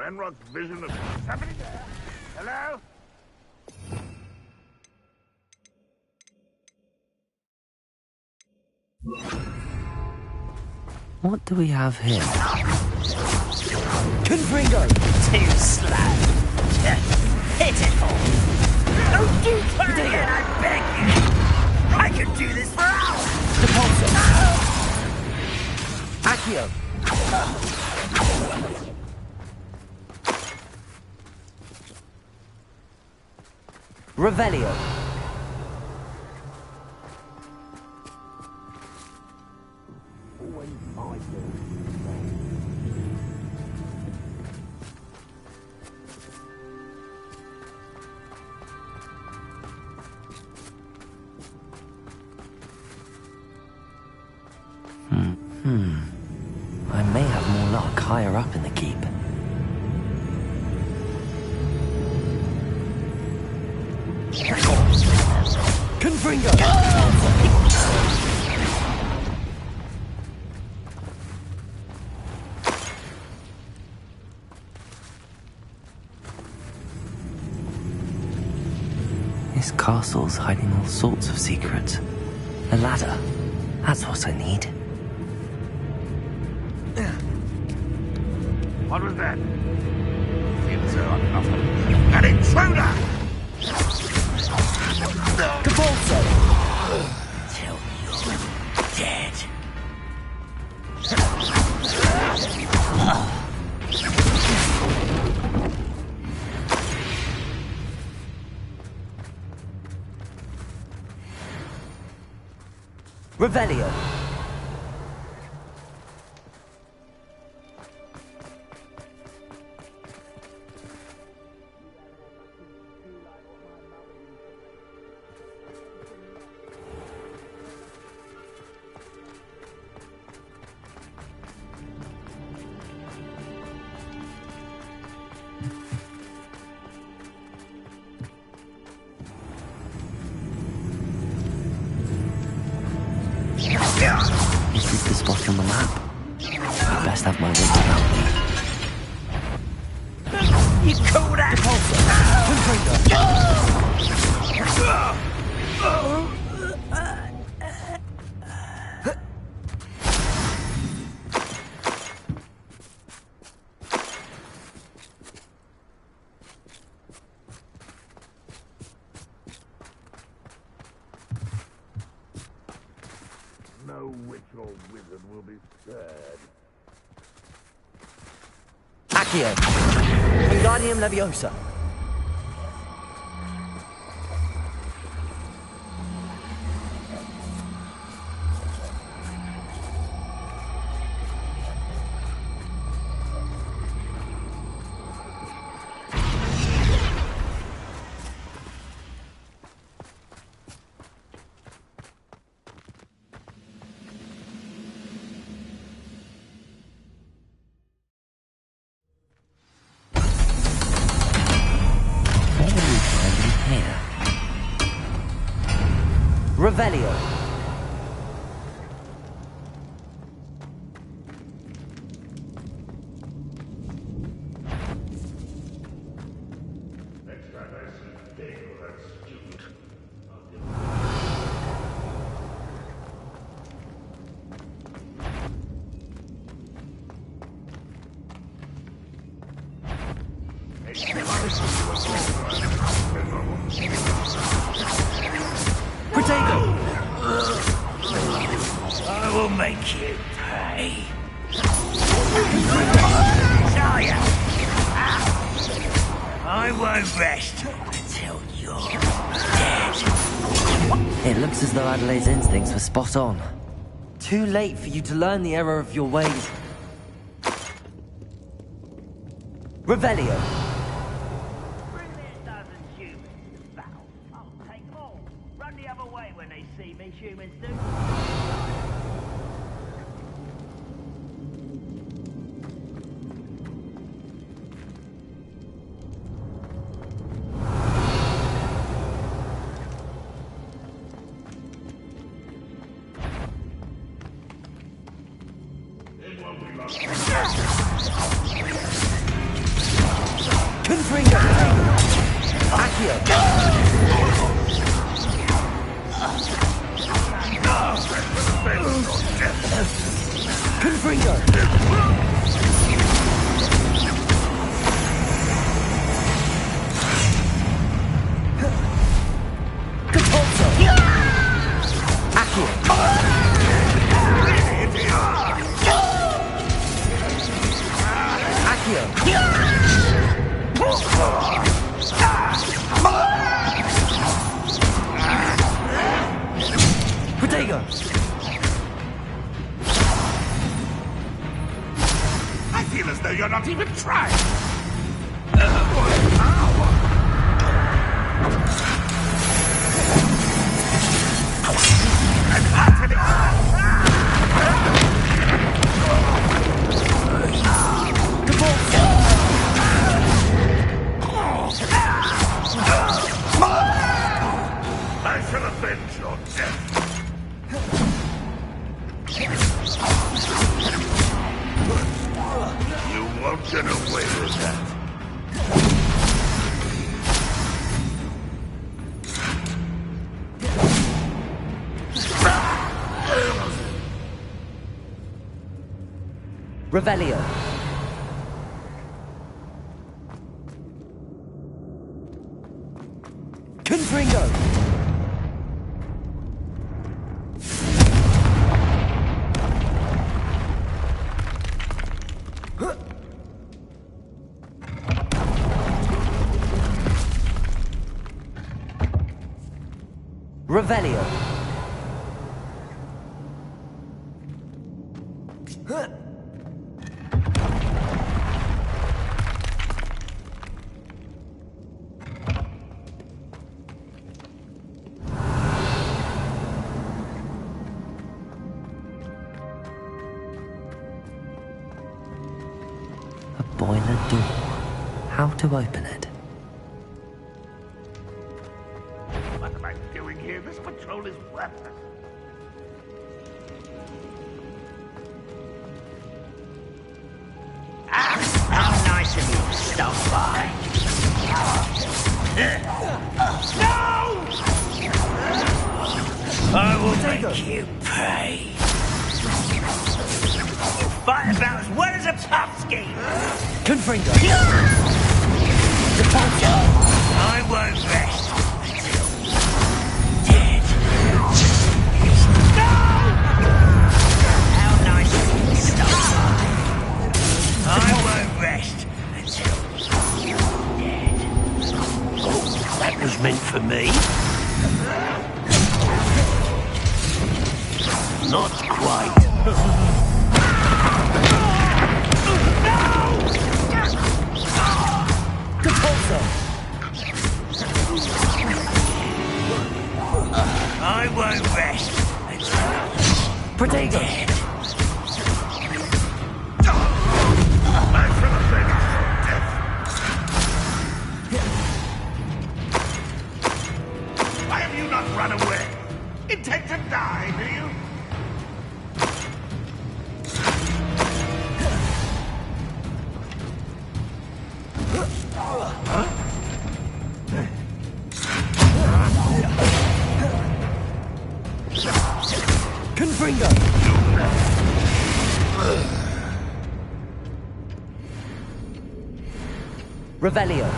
Renrock's vision of somebody there. Hello? What do we have here? Confringo! Too slow. Hit it all. Don't do that again, I beg you. I could do this for hours. Depulso. Accio. Revelio. I may have more luck higher up in the keep. Confringo! This castle's hiding all sorts of secrets. A ladder. That's what I need. What was that? Seems so unlucky. An intruder! Depulso! Till you're dead. Revelio. This is the spot on the map. I best have my wits about me. You call that? No witch or wizard will be spared. Accio. Wingardium Leviosa. Revelio. Next time I see Dale, that stupid. Protego. I will make you pay. Shall ya? I won't rest until you're dead. It looks as though Adelaide's instincts were spot on. Too late for you to learn the error of your ways. Revelio. Bring me a dozen humans to battle. I'll take them all. Run the other way when they see me, humans do. you're not even trying! I shall avenge your death! You won't get away with that. Revelio. Confringo. Revelio. A boiler door. How to open it? What am I doing here? This patrol is worthless. How nice of you to stop by. No! I will make you pay. You fight about as well as a puffskein. Confringo. I won't rest until you're dead. No! How nice of you to stop by. I won't rest until you're dead. That was meant for me. Not quite. I won't rest until Protego. dead. I shall avenge your death. Why have you not run away? Intend to die, do you? Confringo. Revelio.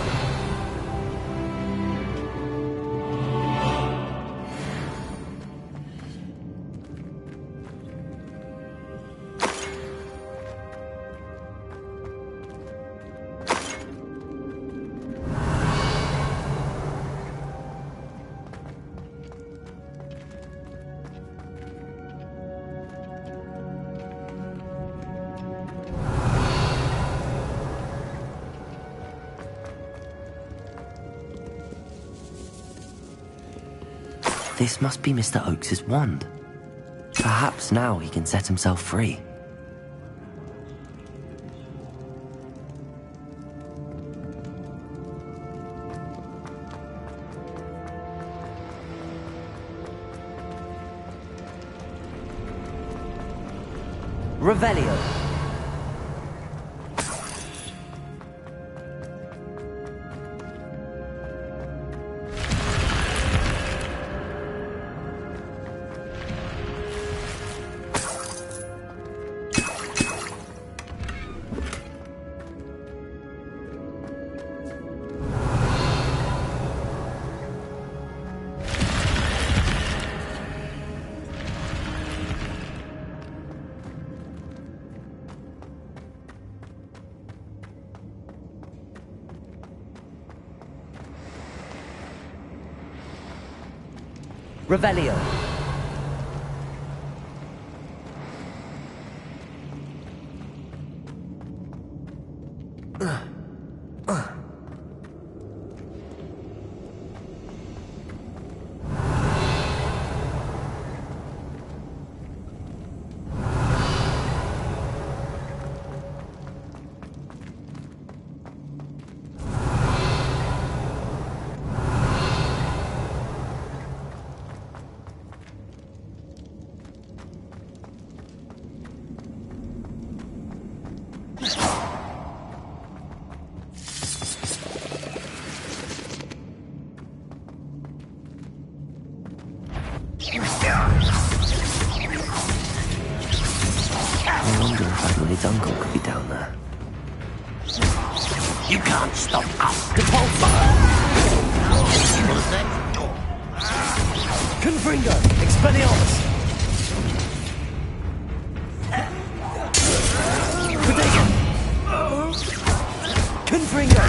This must be Mr. Oakes's wand. Perhaps now he can set himself free. Revelio. Revelio. I wonder if Adelaide's uncle could be down there. You can't stop us. Default fire. What's next door? Confringo! Expelliarmus! Prediction! Confringo!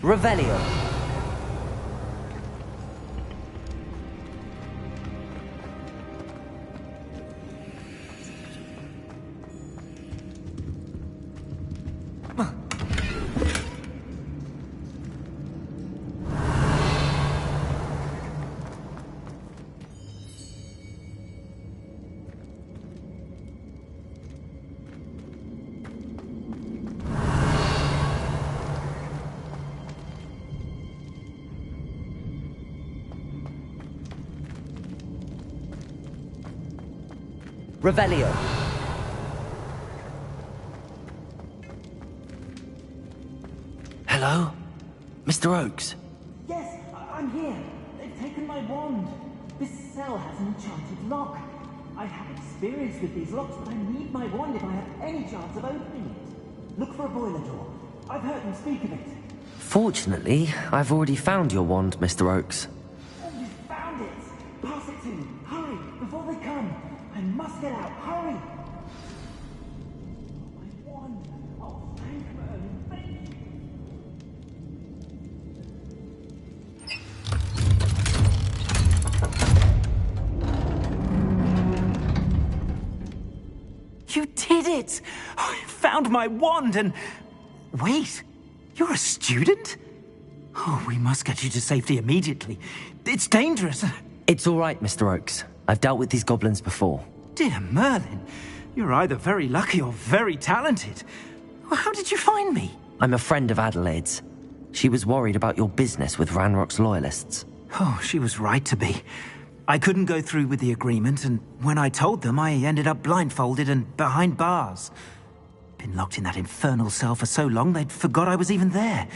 Revelio. Revelio. Hello? Mr. Oakes? Yes, I'm here. They've taken my wand. This cell has an enchanted lock. I have experience with these locks, but I need my wand if I have any chance of opening it. Look for a boiler door. I've heard them speak of it. Fortunately, I've already found your wand, Mr. Oakes. Oh, you found it! Pass it to me. Hurry, before they come. I must get out. Hurry! My wand. Oh, thank Merlin. Thank you. You did it! I found my wand and... Wait, you're a student? Oh, we must get you to safety immediately. It's dangerous. It's all right, Mr. Oakes. I've dealt with these goblins before. Dear Merlin, you're either very lucky or very talented. Well, how did you find me? I'm a friend of Adelaide's. She was worried about your business with Ranrock's loyalists. Oh, she was right to be. I couldn't go through with the agreement, and when I told them, I ended up blindfolded and behind bars. Been locked in that infernal cell for so long, they'd forgot I was even there.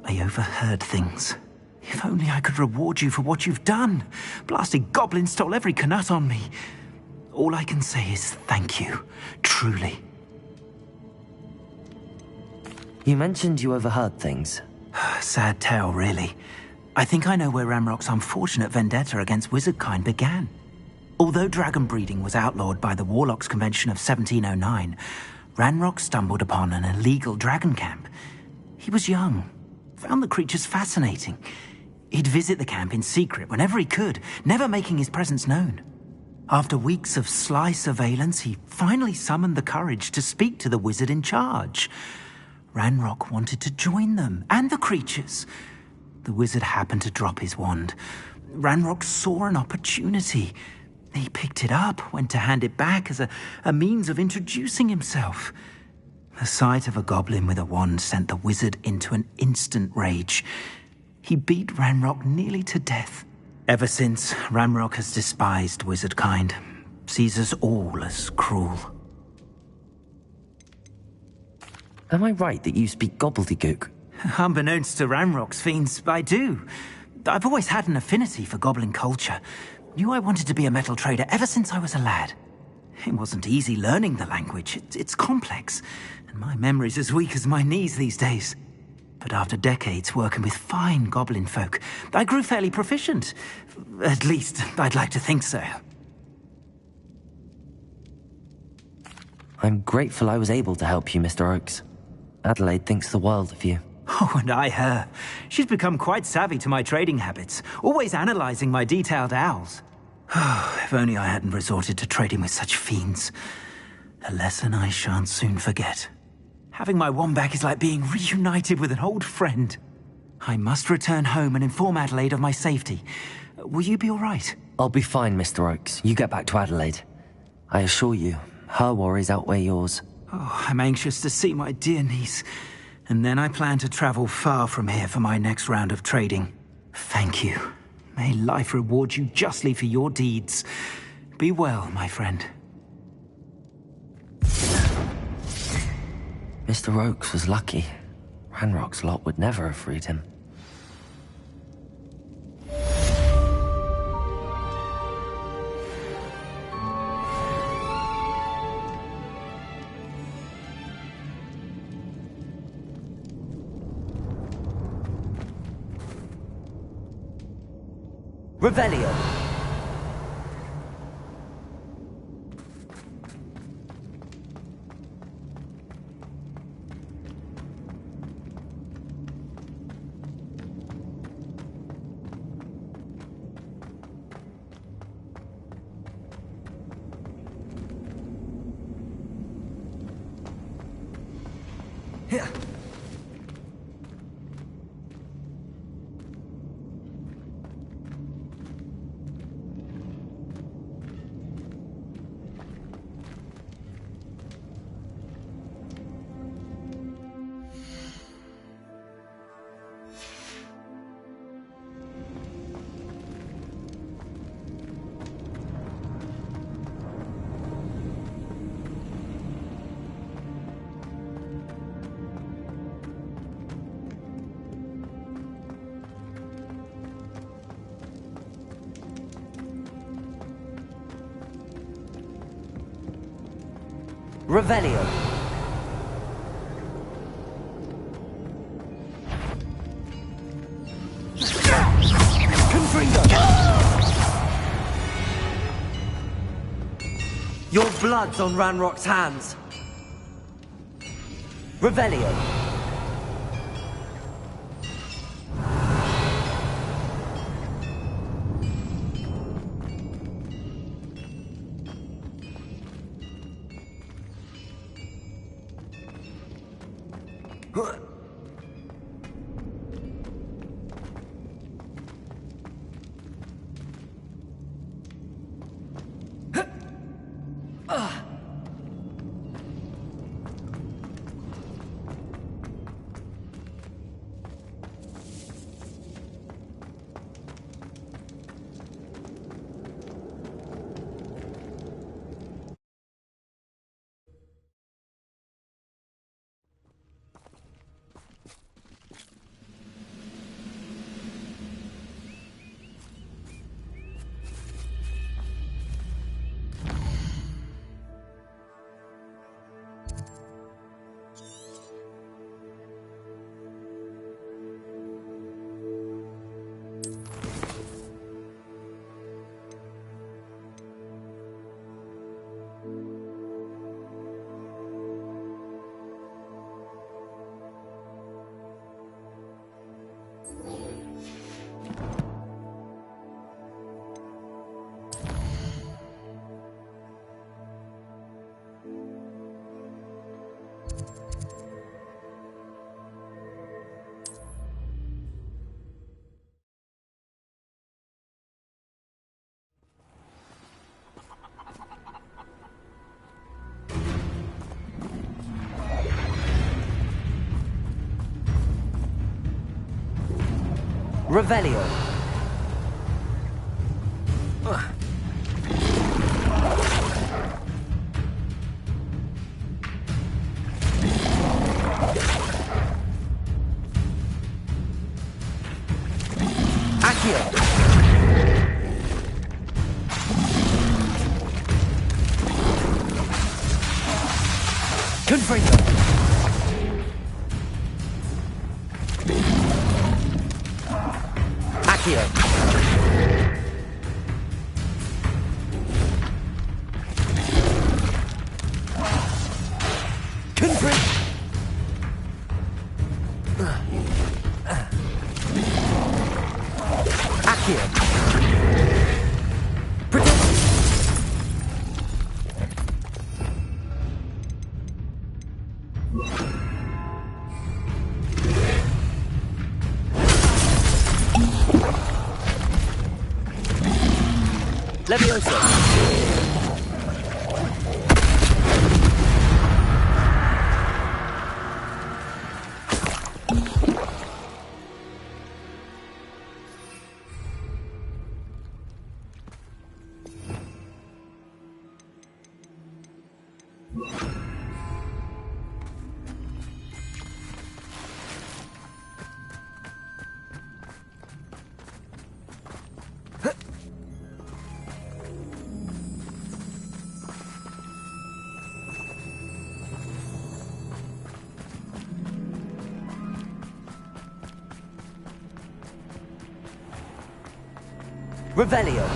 I overheard things. If only I could reward you for what you've done. Blasted goblin stole every canut on me. All I can say is thank you, truly. You mentioned you overheard things. Sad tale, really. I think I know where Ranrock's unfortunate vendetta against wizardkind began. Although dragon breeding was outlawed by the Warlocks Convention of 1709, Ranrock stumbled upon an illegal dragon camp. He was young, found the creatures fascinating. He'd visit the camp in secret whenever he could, never making his presence known. After weeks of sly surveillance, he finally summoned the courage to speak to the wizard in charge. Ranrock wanted to join them, and the creatures. The wizard happened to drop his wand. Ranrock saw an opportunity. He picked it up, went to hand it back as a means of introducing himself. The sight of a goblin with a wand sent the wizard into an instant rage. He beat Ranrock nearly to death. Ever since, Ranrock has despised wizardkind, sees us all as cruel. Am I right that you speak gobbledygook? Unbeknownst to Ranrock's fiends, I do. I've always had an affinity for goblin culture. Knew I wanted to be a metal trader ever since I was a lad. It wasn't easy learning the language. It's complex, and my memory's as weak as my knees these days. But after decades working with fine goblin folk, I grew fairly proficient. At least, I'd like to think so. I'm grateful I was able to help you, Mr. Oakes. Adelaide thinks the world of you. Oh, and I her. She's become quite savvy to my trading habits, always analyzing my detailed owls. If only I hadn't resorted to trading with such fiends. A lesson I shan't soon forget. Having my wand back is like being reunited with an old friend. I must return home and inform Adelaide of my safety. Will you be all right? I'll be fine, Mr. Oakes. You get back to Adelaide. I assure you, her worries outweigh yours. Oh, I'm anxious to see my dear niece. And then I plan to travel far from here for my next round of trading. Thank you. May life reward you justly for your deeds. Be well, my friend. Mr. Oakes was lucky. Ranrock's lot would never have freed him. Revelio. Here. Revelio. Confringo. Your blood's on Ranrock's hands. Revelio. Revelio. Accio. Confringo. Accio. Confringo. Accio. Levioso. Revelio.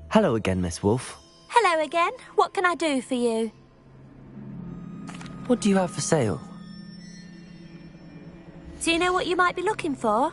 Hello again, Miss Wolf. Hello again. What can I do for you? What do you have for sale? Do you know what you might be looking for?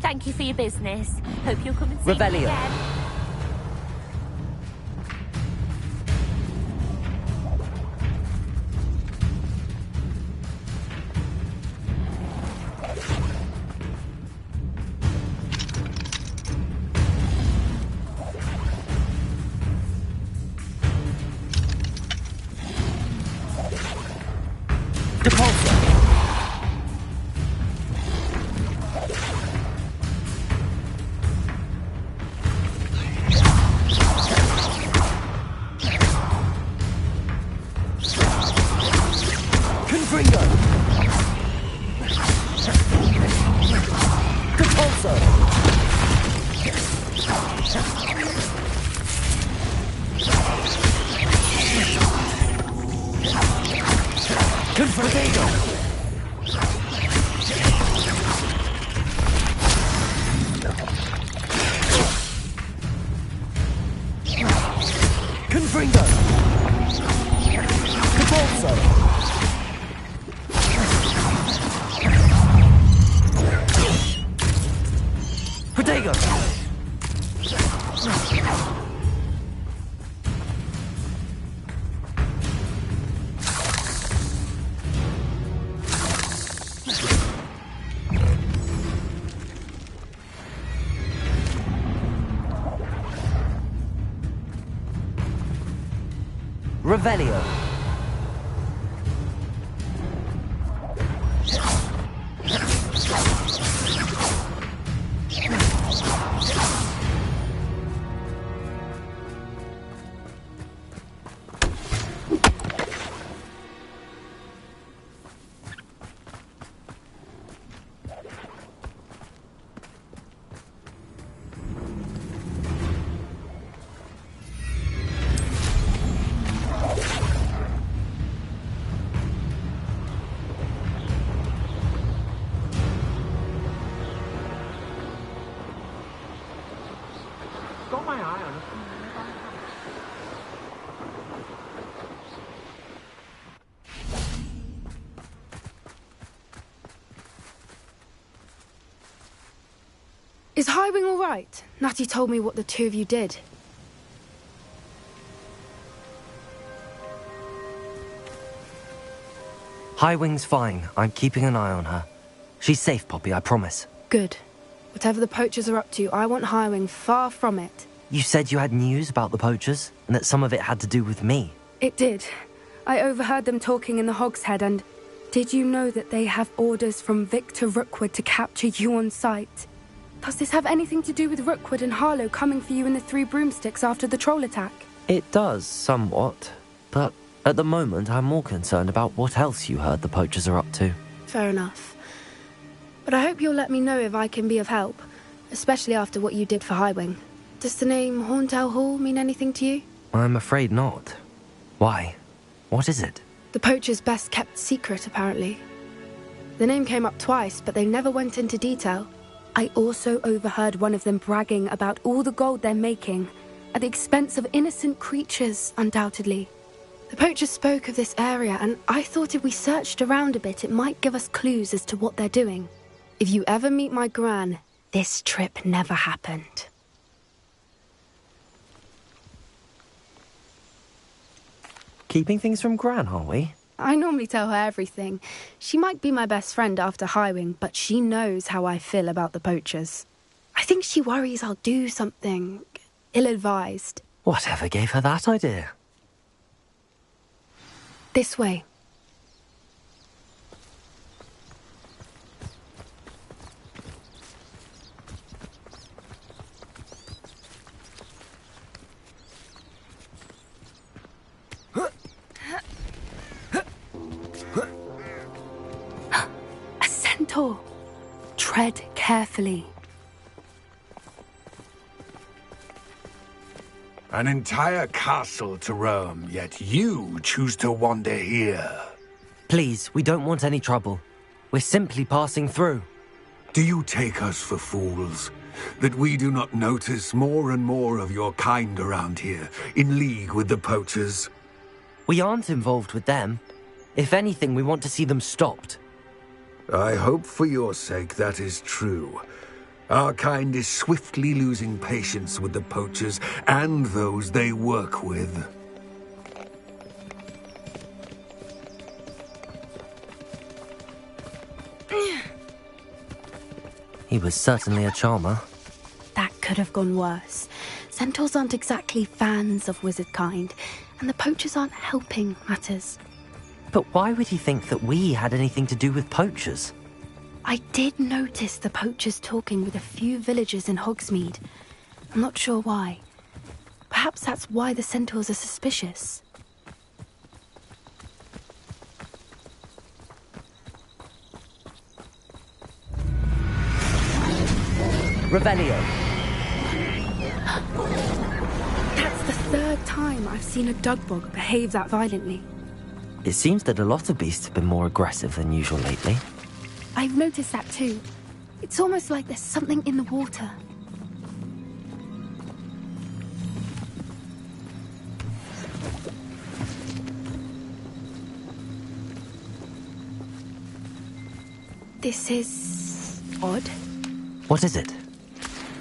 Thank you for your business. Hope you'll come and see me Revelio. again. Depulso. Confringo. Depulso. Confringo. Confringo. Depulso. Protego! Revelio. Got my eye on it. Is Highwing all right? Natty told me what the two of you did. Highwing's fine. I'm keeping an eye on her. She's safe, Poppy, I promise. Good. Whatever the poachers are up to, I want Highwing far from it. You said you had news about the poachers, and that some of it had to do with me. It did. I overheard them talking in the Hogshead, and did you know that they have orders from Victor Rookwood to capture you on sight? Does this have anything to do with Rookwood and Harlow coming for you in the Three Broomsticks after the troll attack? It does, somewhat. But at the moment, I'm more concerned about what else you heard the poachers are up to. Fair enough. But I hope you'll let me know if I can be of help, especially after what you did for Highwing. Does the name Horntail Hall mean anything to you? I'm afraid not. Why? What is it? The poacher's best kept secret, apparently. The name came up twice, but they never went into detail. I also overheard one of them bragging about all the gold they're making, at the expense of innocent creatures, undoubtedly. The poacher spoke of this area, and I thought if we searched around a bit, it might give us clues as to what they're doing. If you ever meet my gran, this trip never happened. Keeping things from Gran, are we? I normally tell her everything. She might be my best friend after Highwing, but she knows how I feel about the poachers. I think she worries I'll do something ill-advised. Whatever gave her that idea? This way. A centaur. Tread carefully. An entire castle to roam, yet you choose to wander here. Please, we don't want any trouble. We're simply passing through. Do you take us for fools? That we do not notice more and more of your kind around here, in league with the poachers? We aren't involved with them. If anything, we want to see them stopped. I hope for your sake that is true. Our kind is swiftly losing patience with the poachers and those they work with. He was certainly a charmer. That could have gone worse. Centaurs aren't exactly fans of wizard kind, and the poachers aren't helping matters. But why would he think that we had anything to do with poachers? I did notice the poachers talking with a few villagers in Hogsmeade. I'm not sure why. Perhaps that's why the centaurs are suspicious. Revelio. That's the third time I've seen a dugbog behave that violently. It seems that a lot of beasts have been more aggressive than usual lately. I've noticed that too. It's almost like there's something in the water. This is odd. What is it?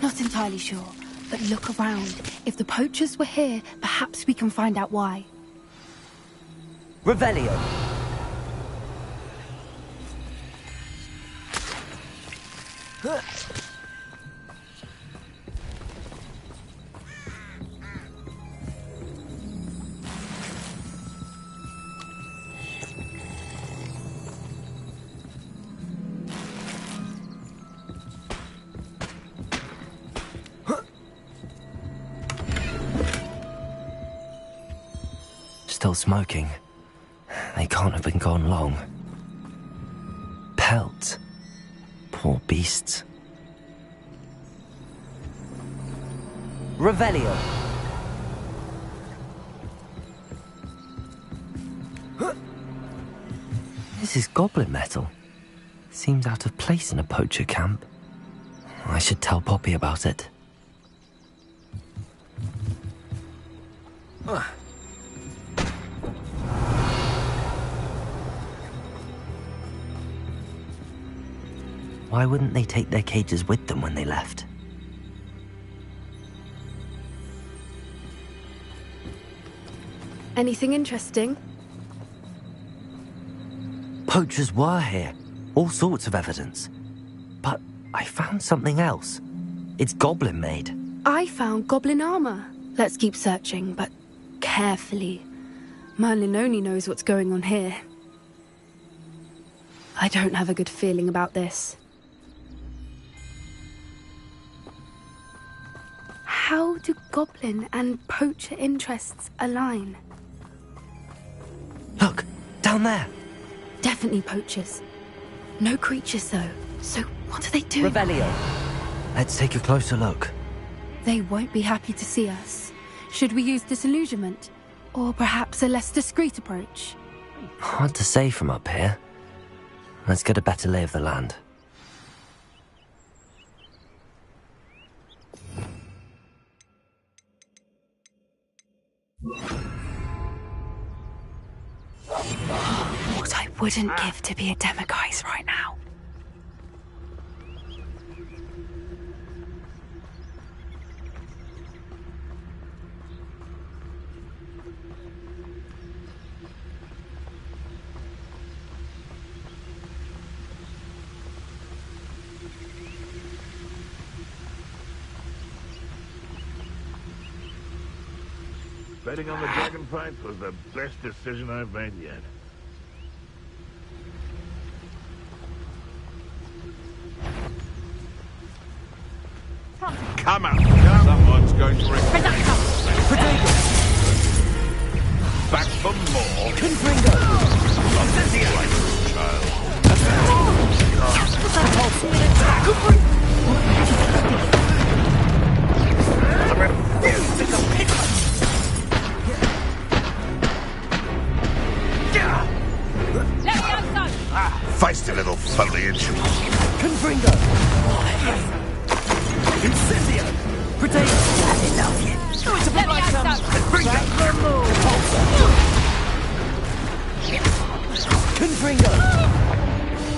Not entirely sure, but look around. If the poachers were here, perhaps we can find out why. Revelio. Still smoking. They can't have been gone long. Pelt. Poor beasts. Revelio. This is goblin metal. Seems out of place in a poacher camp. I should tell Poppy about it. Why wouldn't they take their cages with them when they left? Anything interesting? Poachers were here. All sorts of evidence. But I found something else. It's goblin made. I found goblin armor. Let's keep searching, but carefully. Merlin only knows what's going on here. I don't have a good feeling about this. How do goblin and poacher interests align? Look, down there. Definitely poachers. No creatures, though. So what are they doing? Revelio. Let's take a closer look. They won't be happy to see us. Should we use disillusionment? Or perhaps a less discreet approach? Hard to say from up here. Let's get a better lay of the land. What I wouldn't give to be a Demiguise right now. Betting on the dragon fights was the best decision I've made yet. Come on! Someone's going to bring... Back for more! Confringo! Child. I refuse to capitulate! Feisty little foliage. Confringo! Incendio! Protect! I love you! Oh, it's a bit like Confringo! Confringo!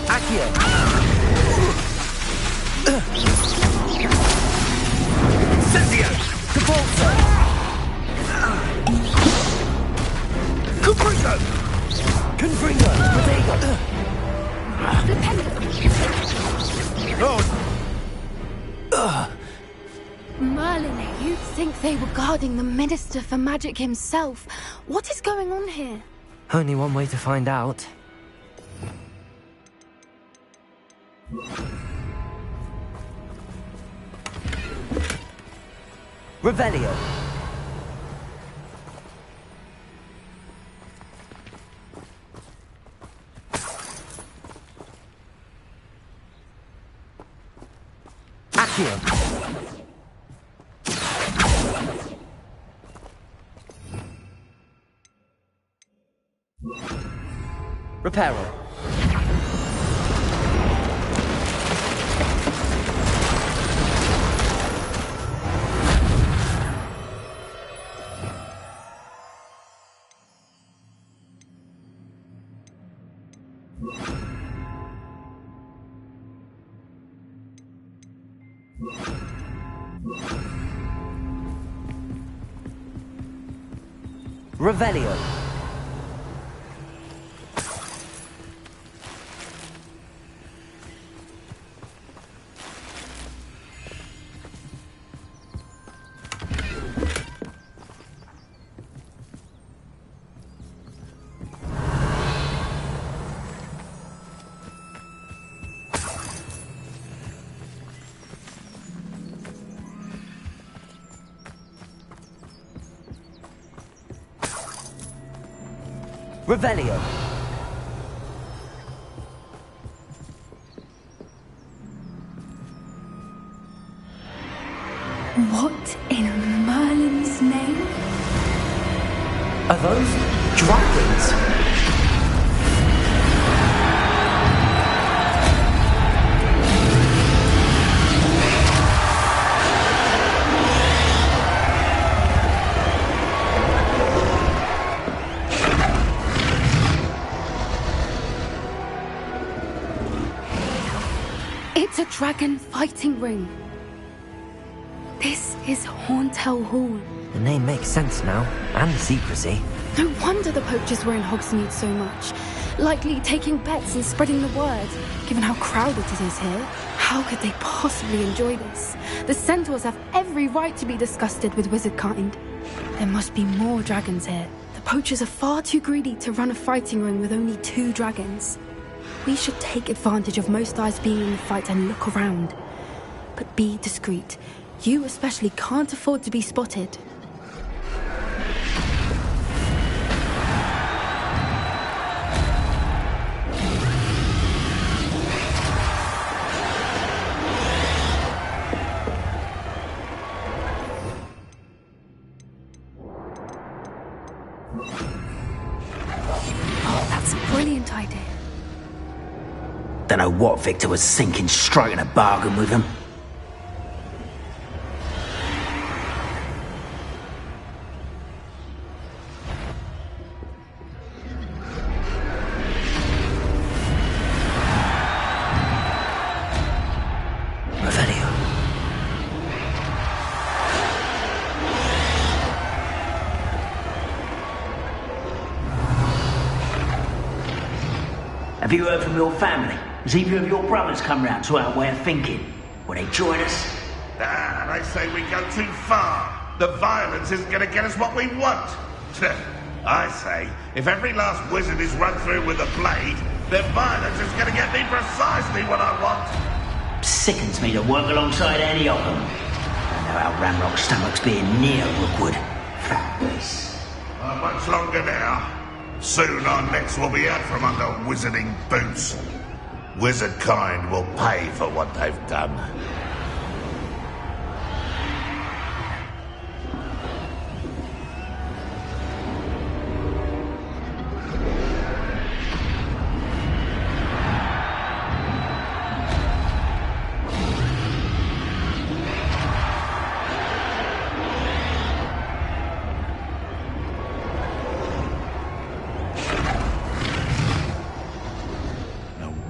Accio! Incendio! Cavolta! Confringo! Confringo! Protego! Merlin, you'd think they were guarding the Minister for Magic himself. What is going on here? Only one way to find out. Revelio. Accio. Reparo. Revelio. Revelio. What in Merlin's name? Are those dragons? It's a dragon fighting ring. This is Hauntel Hall. The name makes sense now, and the secrecy. No wonder the poachers were in Hogsmeade so much. Likely taking bets and spreading the word, given how crowded it is here. How could they possibly enjoy this? The centaurs have every right to be disgusted with wizard kind. There must be more dragons here. The poachers are far too greedy to run a fighting ring with only 2 dragons. We should take advantage of most eyes being in the fight and look around. But be discreet. You especially can't afford to be spotted. Oh, that's a brilliant idea. Don't know what Victor was thinking, striking a bargain with him. Revelio. Have you heard from your family? Has either of your brothers come round to our way of thinking? Will they join us? Ah, they say we go too far. The violence isn't going to get us what we want. I say, if every last wizard is run through with a blade, then violence is going to get me precisely what I want. Sickens me to work alongside any of them. I know how Ramrock's stomach's being near Rookwood. Not much longer now. Soon our necks will be out from under wizarding boots. Wizard kind will pay for what they've done.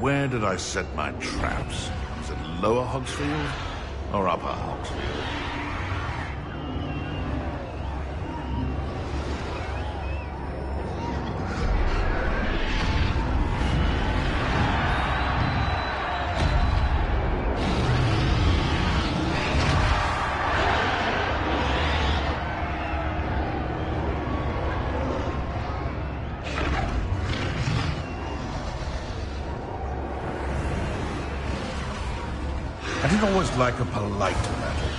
Where did I set my traps? Is it Lower Hogsfield or Upper Hogsfield? I didn't always like a polite battle.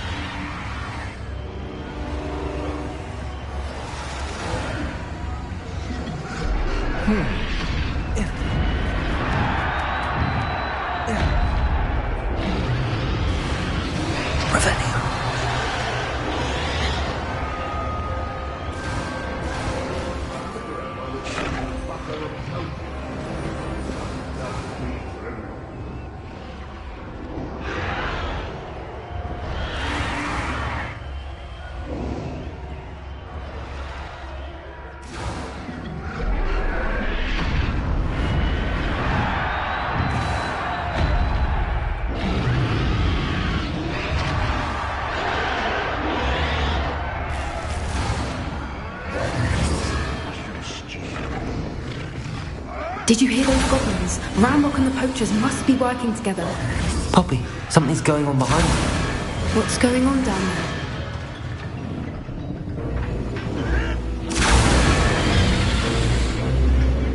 Did you hear those goblins? Ramrock and the poachers must be working together. Poppy, something's going on behind you. What's going on down there?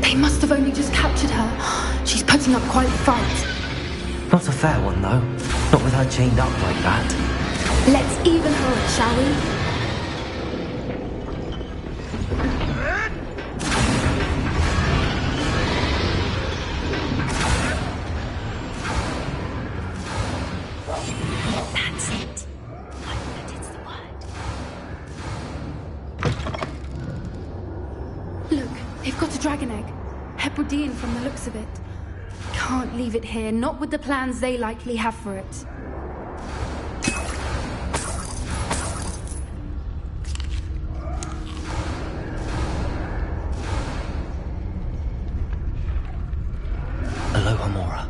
They must have only just captured her. She's putting up quite a fight. Not a fair one, though. Not with her chained up like that. Let's even her up, shall we? That's it. I bet it's the word. Look, they've got a dragon egg. Hebridean from the looks of it. Can't leave it here, not with the plans they likely have for it. Aloha, Mora.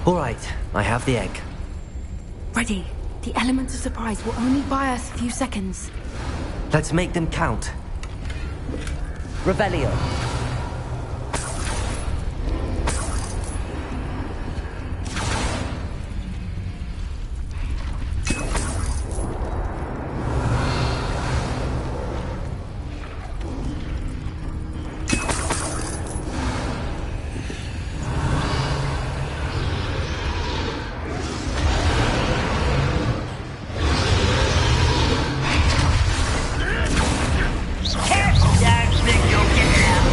All right, I have the egg. Ready. The element of surprise will only buy us a few seconds. Let's make them count. Revelio. Don't think you'll get out of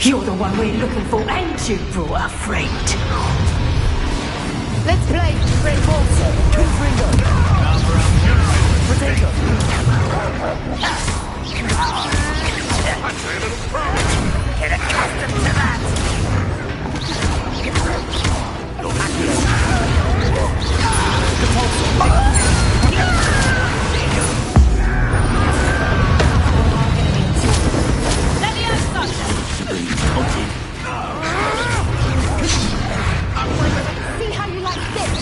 You're the one we're looking for, ain't you, brought a friend? Let's play Red Bolsa. Confringo. Potato. Get accustomed to that. See how you like this?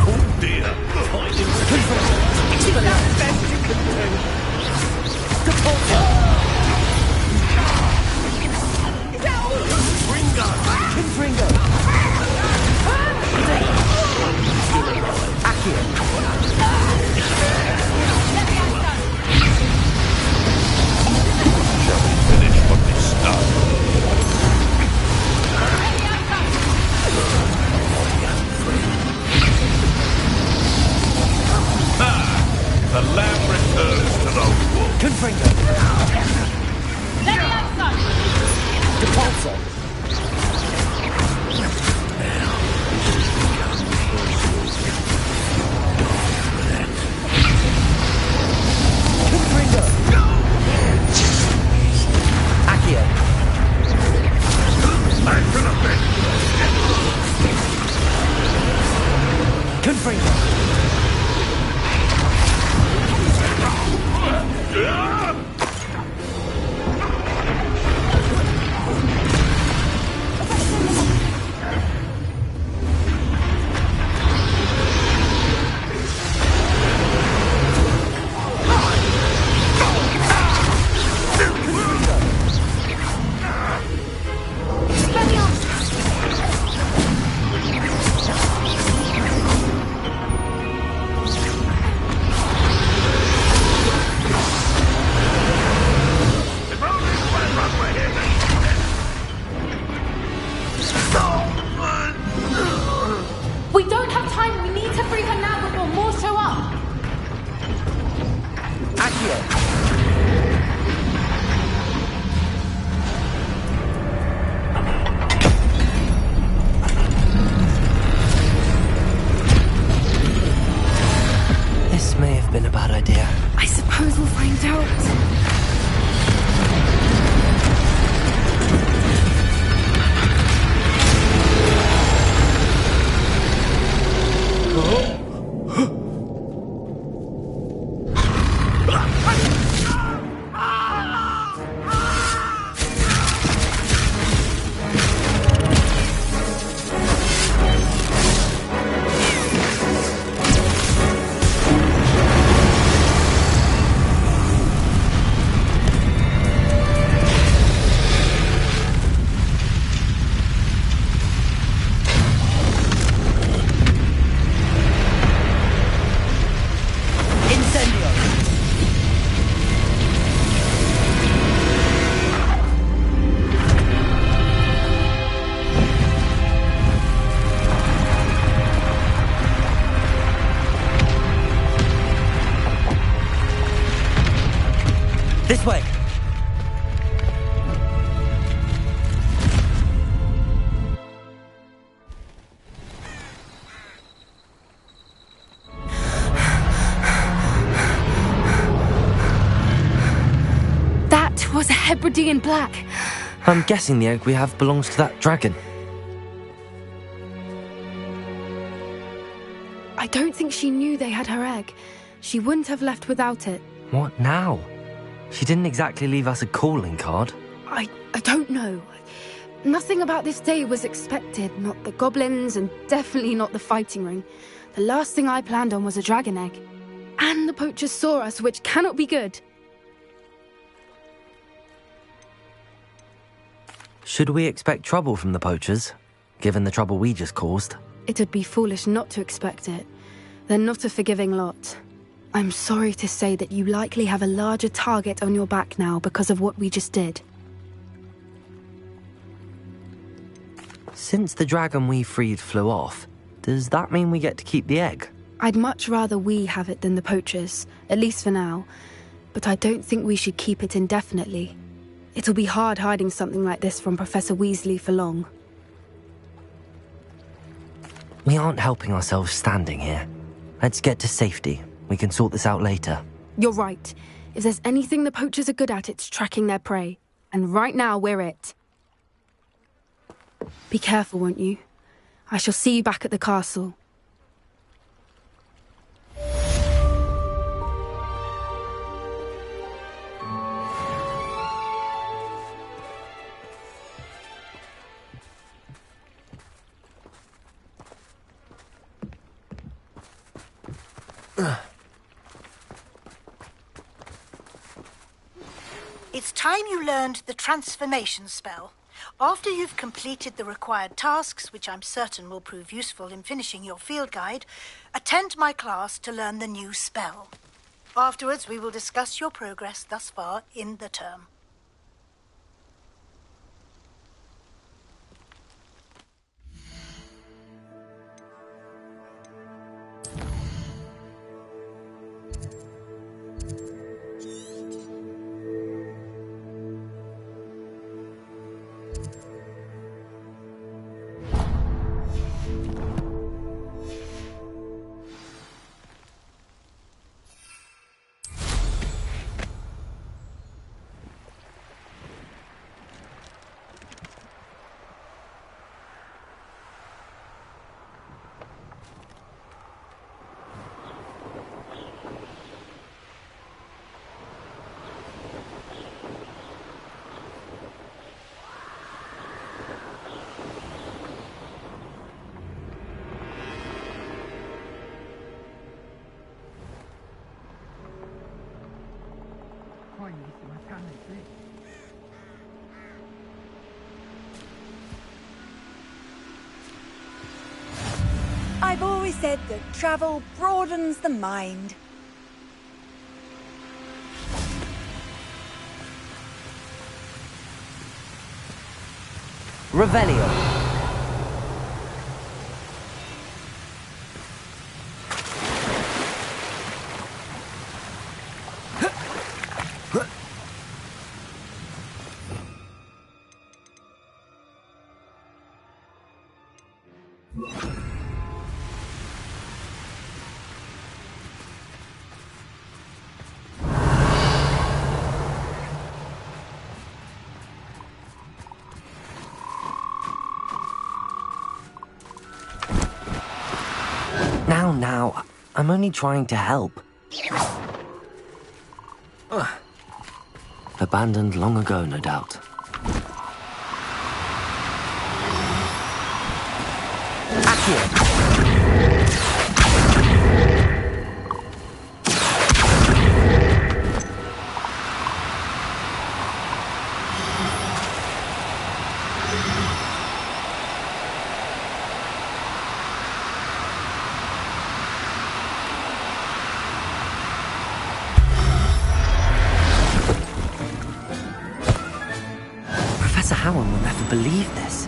Oh dear. Confringo. Accio. Finish what they started. The lamb returns to the wolf. Confringo. Depulso. Confringo. Accio. I'm gonna bet. Confringo. We don't have time. We need to free her now before more show up. Accio. This may have been a bad idea. I suppose we'll find out. This way! That was a Hebridean black. I'm guessing the egg we have belongs to that dragon. I don't think she knew they had her egg. She wouldn't have left without it. What now? She didn't exactly leave us a calling card. I don't know. Nothing about this day was expected. Not the goblins, and definitely not the fighting ring. The last thing I planned on was a dragon egg. And the poachers saw us, which cannot be good. Should we expect trouble from the poachers, given the trouble we just caused? It'd be foolish not to expect it. They're not a forgiving lot. I'm sorry to say that you likely have a larger target on your back now because of what we just did. Since the dragon we freed flew off, does that mean we get to keep the egg? I'd much rather we have it than the poachers, at least for now. But I don't think we should keep it indefinitely. It'll be hard hiding something like this from Professor Weasley for long. We aren't helping ourselves standing here. Let's get to safety. We can sort this out later. You're right. If there's anything the poachers are good at, it's tracking their prey. And right now, we're it. Be careful, won't you? I shall see you back at the castle. It's time you learned the transformation spell. After you've completed the required tasks, which I'm certain will prove useful in finishing your field guide, attend my class to learn the new spell. Afterwards, we will discuss your progress thus far in the term. I've always said that travel broadens the mind. Revelio. Now, I'm only trying to help. Abandoned long ago, no doubt. Accio. Howard will never believe this.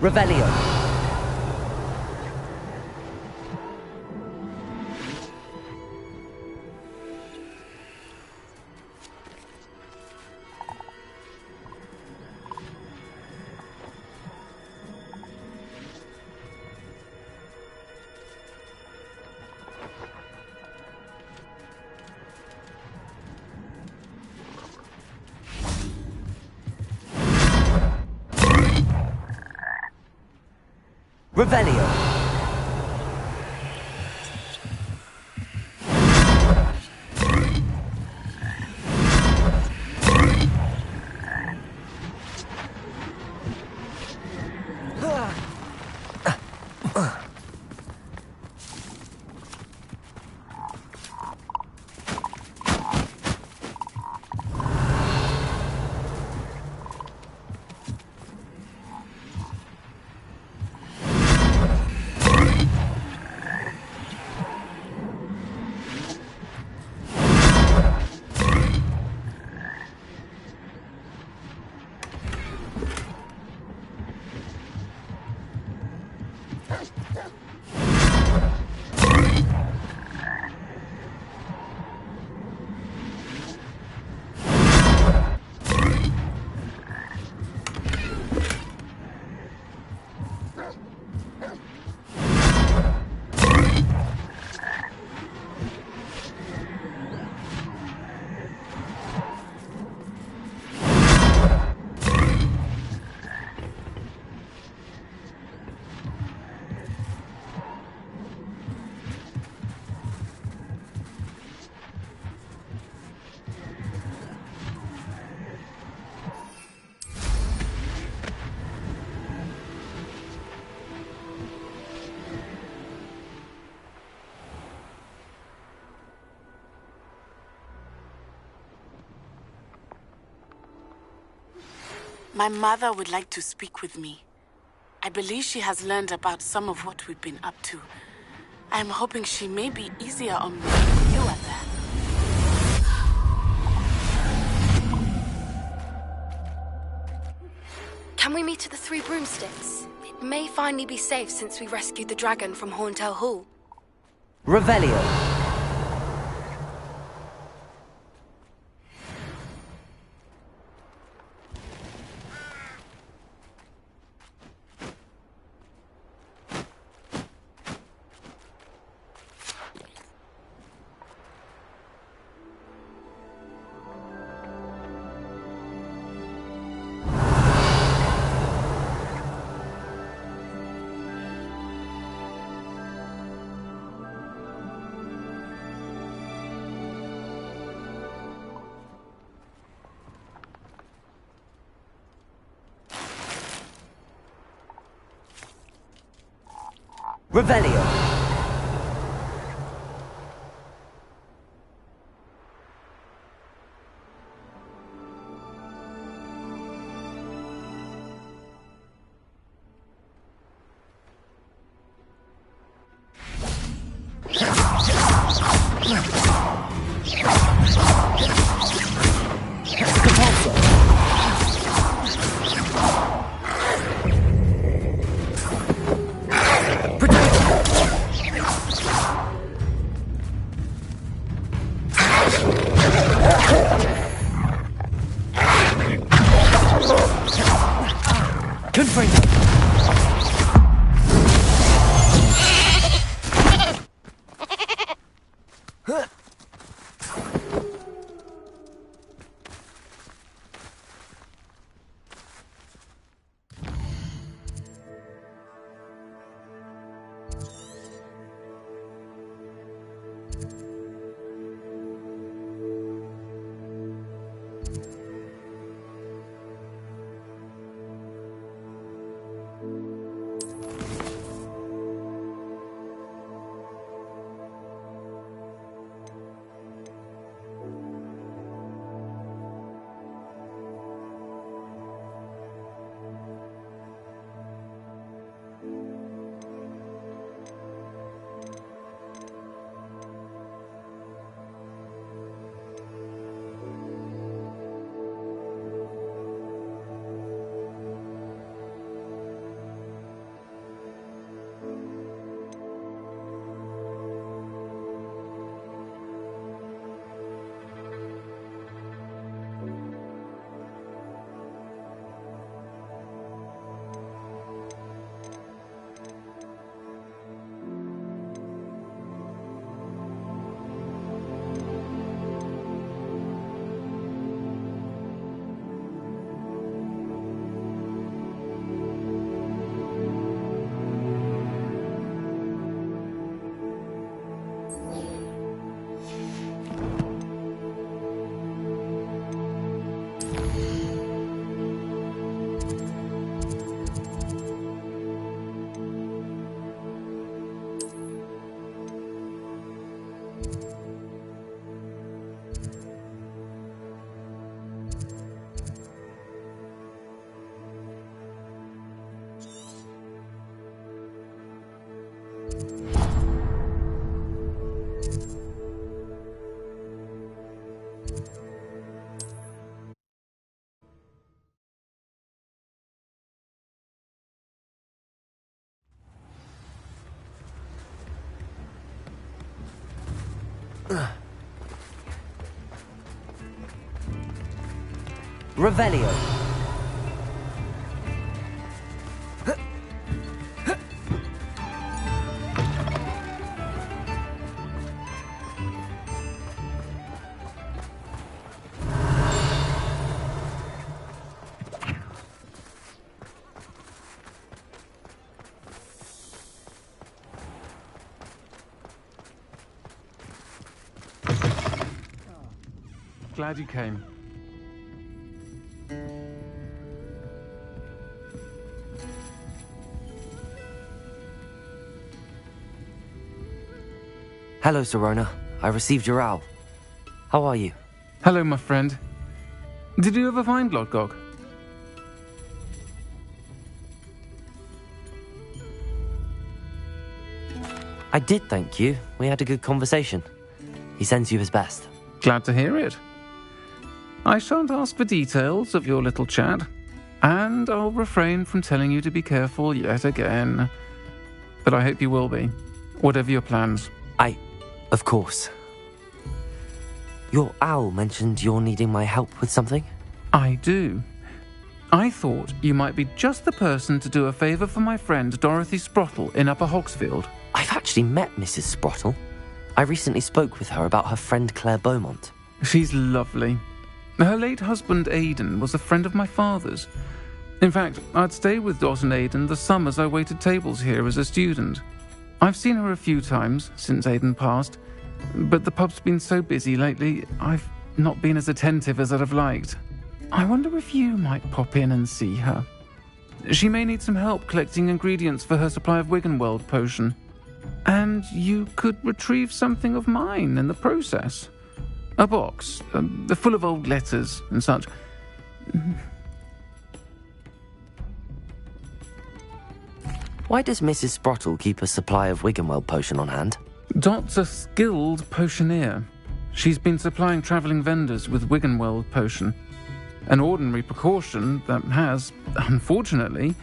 Revelio. Revelio. My mother would like to speak with me. I believe she has learned about some of what we've been up to. I'm hoping she may be easier on me when you are there. Can we meet at the Three Broomsticks? It may finally be safe since we rescued the dragon from Horntail Hall. Revelio. Revelio. Revelio. Glad you came. Hello, Sirona. I received your owl. How are you? Hello, my friend. Did you ever find Lodgok? I did, thank you. We had a good conversation. He sends you his best. Glad to hear it. I shan't ask for details of your little chat, and I'll refrain from telling you to be careful yet again. But I hope you will be, whatever your plans. Of course. Your owl mentioned you're needing my help with something? I do. I thought you might be just the person to do a favour for my friend Dorothy Sprottle in Upper Hogsfield. I've actually met Mrs. Sprottle. I recently spoke with her about her friend Claire Beaumont. She's lovely. Her late husband Aidan was a friend of my father's. In fact, I'd stay with Dot and Aidan the summers I waited tables here as a student. I've seen her a few times since Aidan passed, but the pub's been so busy lately, I've not been as attentive as I'd have liked. I wonder if you might pop in and see her. She may need some help collecting ingredients for her supply of Wiggenweld potion. And you could retrieve something of mine in the process. A box, full of old letters and such. Why does Mrs. Sprottle keep a supply of Wiggenweld potion on hand? Dot's a skilled potioneer. She's been supplying travelling vendors with Wiggenweld potion. An ordinary precaution that has, unfortunately,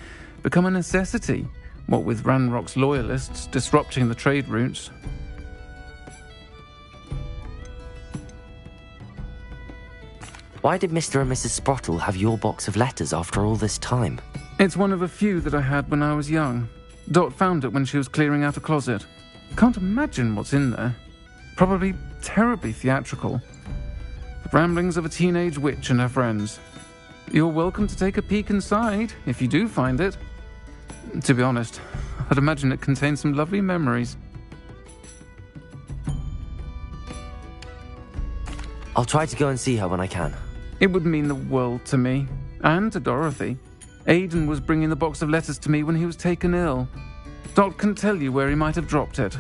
become a necessity, what with Ranrock's loyalists disrupting the trade routes. Why did Mr. and Mrs. Sprottle have your box of letters after all this time? It's one of a few that I had when I was young. Dot found it when she was clearing out a closet. Can't imagine what's in there. Probably terribly theatrical. The ramblings of a teenage witch and her friends. You're welcome to take a peek inside, if you do find it. To be honest, I'd imagine it contains some lovely memories. I'll try to go and see her when I can. It would mean the world to me, and to Dorothy. Aidan was bringing the box of letters to me when he was taken ill. Dot can tell you where he might have dropped it.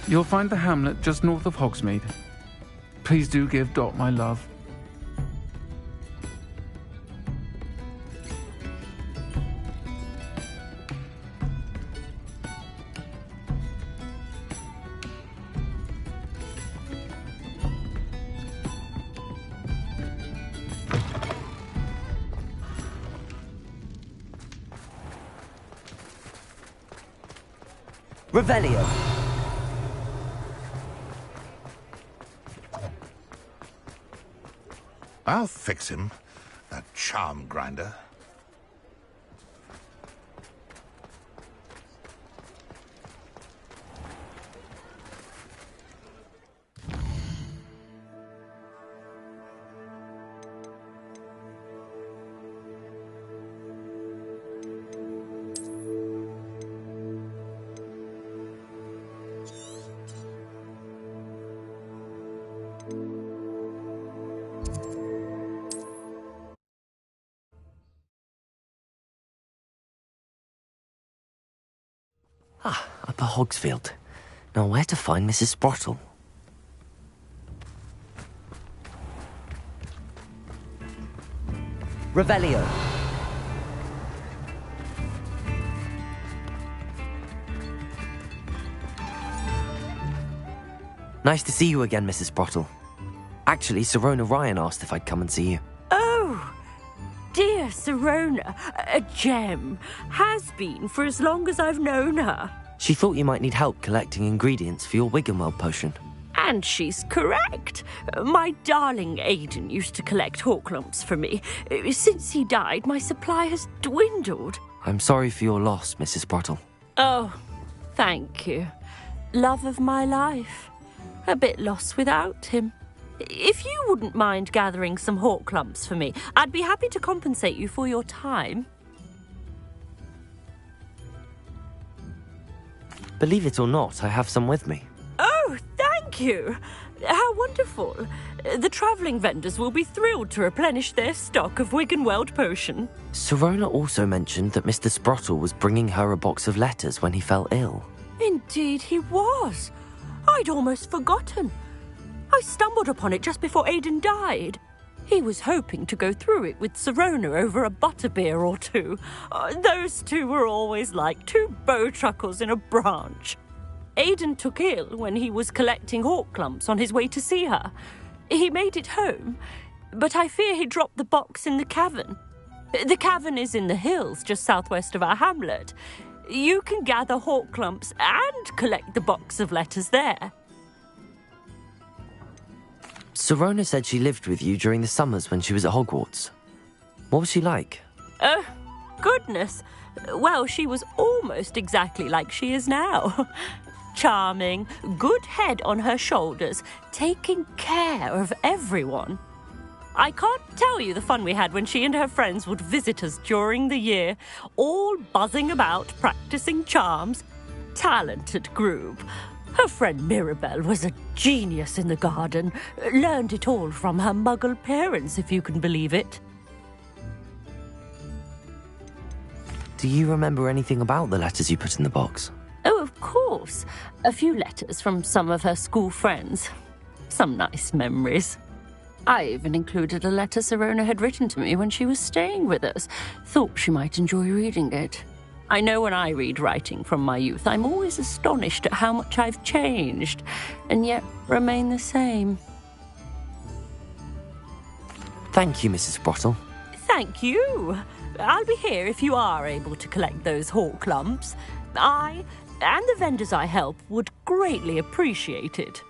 You'll find the hamlet just north of Hogsmeade. Please do give Dot my love. Revelio. I'll fix him, that charm grinder. Upper Hogsfield. Now where to find Mrs. Sprottle? Revelio. Nice to see you again, Mrs. Sprottle. Actually, Sirona Ryan asked if I'd come and see you. Oh, dear Sirona, a gem. Has been for as long as I've known her. She thought you might need help collecting ingredients for your Wiggenweld potion. And she's correct. My darling Aiden used to collect hawk lumps for me. Since he died, my supply has dwindled. I'm sorry for your loss, Mrs. Sprottle. Oh, thank you. Love of my life. A bit lost without him. If you wouldn't mind gathering some hawk lumps for me, I'd be happy to compensate you for your time. Believe it or not, I have some with me. Oh, thank you. How wonderful. The travelling vendors will be thrilled to replenish their stock of Wiggenweld potion. Sirona also mentioned that Mr. Sprottle was bringing her a box of letters when he fell ill. Indeed he was. I'd almost forgotten. I stumbled upon it just before Aiden died. He was hoping to go through it with Sirona over a butterbeer or two. Those two were always like two bowtruckles in a branch. Aiden took ill when he was collecting hawk lumps on his way to see her. He made it home, but I fear he dropped the box in the cavern. The cavern is in the hills just southwest of our hamlet. You can gather hawk lumps and collect the box of letters there. Sirona said she lived with you during the summers when she was at Hogwarts. What was she like? Oh, goodness. Well, she was almost exactly like she is now. Charming, good head on her shoulders, taking care of everyone. I can't tell you the fun we had when she and her friends would visit us during the year, all buzzing about, practicing charms. Talented group. Her friend Mirabelle was a genius in the garden. Learned it all from her muggle parents, if you can believe it. Do you remember anything about the letters you put in the box? Oh, of course. A few letters from some of her school friends. Some nice memories. I even included a letter Sirona had written to me when she was staying with us. Thought she might enjoy reading it. I know when I read writing from my youth, I'm always astonished at how much I've changed, and yet remain the same. Thank you, Mrs. Sprottle. Thank you. I'll be here if you are able to collect those hawk lumps. I, and the vendors I help, would greatly appreciate it.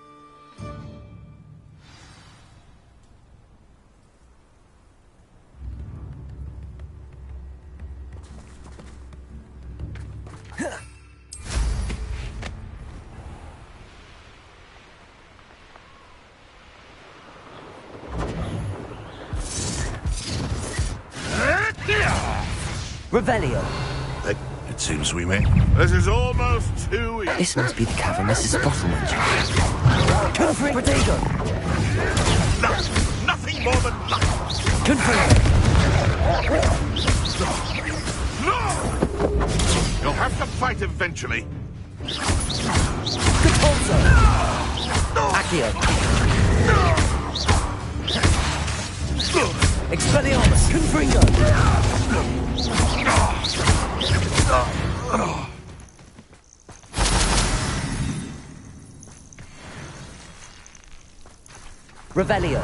Revelio. It seems we may. This is almost too easy. This must be the cavern Mrs. Sprottle mentioned. Confring Protego. Nothing more than luck. Confring. No! You'll have to fight eventually. Capulso. Accio. Expelliarmus. Confringo. Revelio.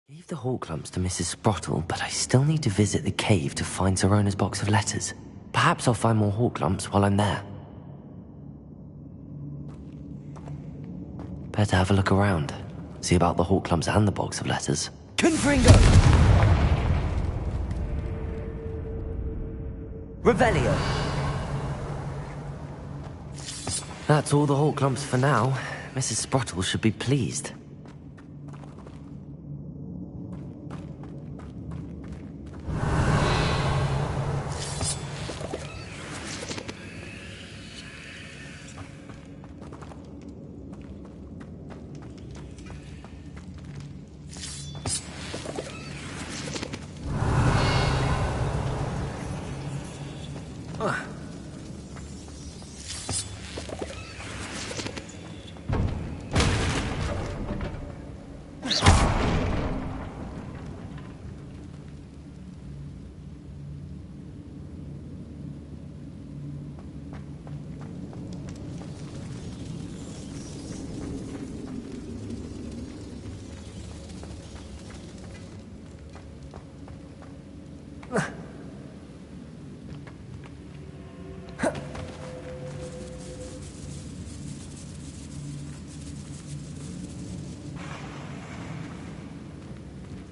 Gave the hawk lumps to Mrs. Sprottle, but I still need to visit the cave to find Sirona's box of letters. Perhaps I'll find more hawk lumps while I'm there. Better have a look around. See about the hawk lumps and the box of letters. Confringo. Revelio. That's all the hawk lumps for now. Mrs. Sprottle should be pleased.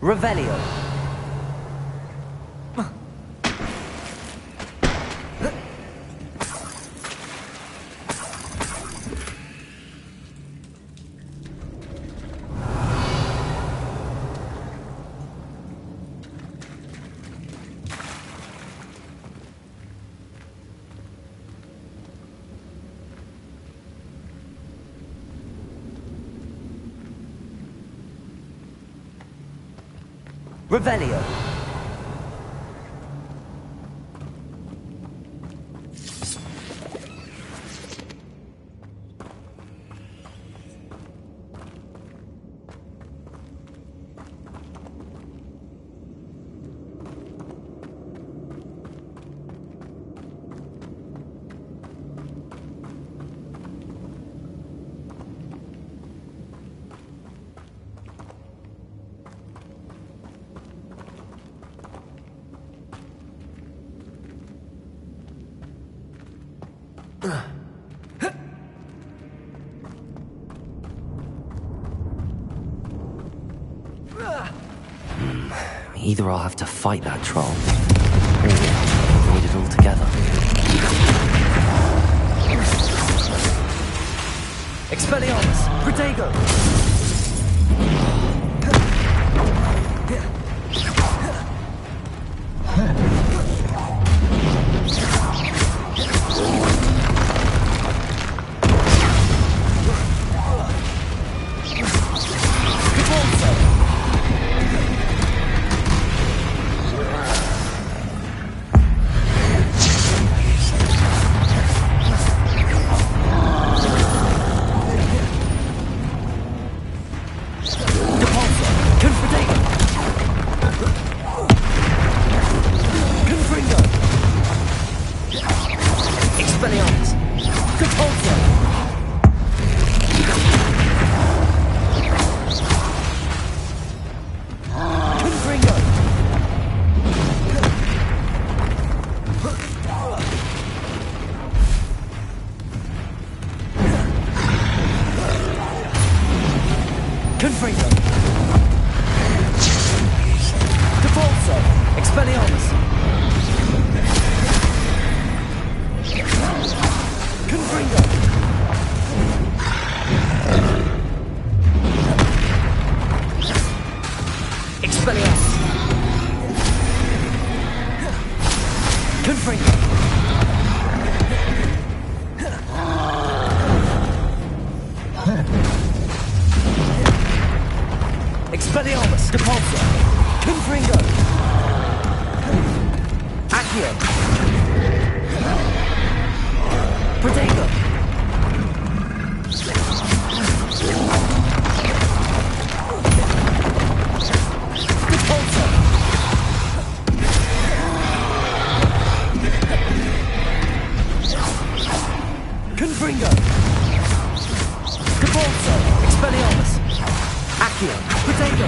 Revelio. Revelio. Either I'll have to fight that troll, or avoid it altogether. Expelliarmus. Protego. Expelliarmus, Depulso, Confringo, Accio, Protego, Depulso, Confringo, Depulso, Expelliarmus, Accio, Protego.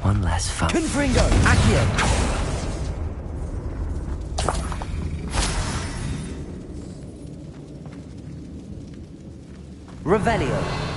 One less foul. Confringo, Accio. Revelio.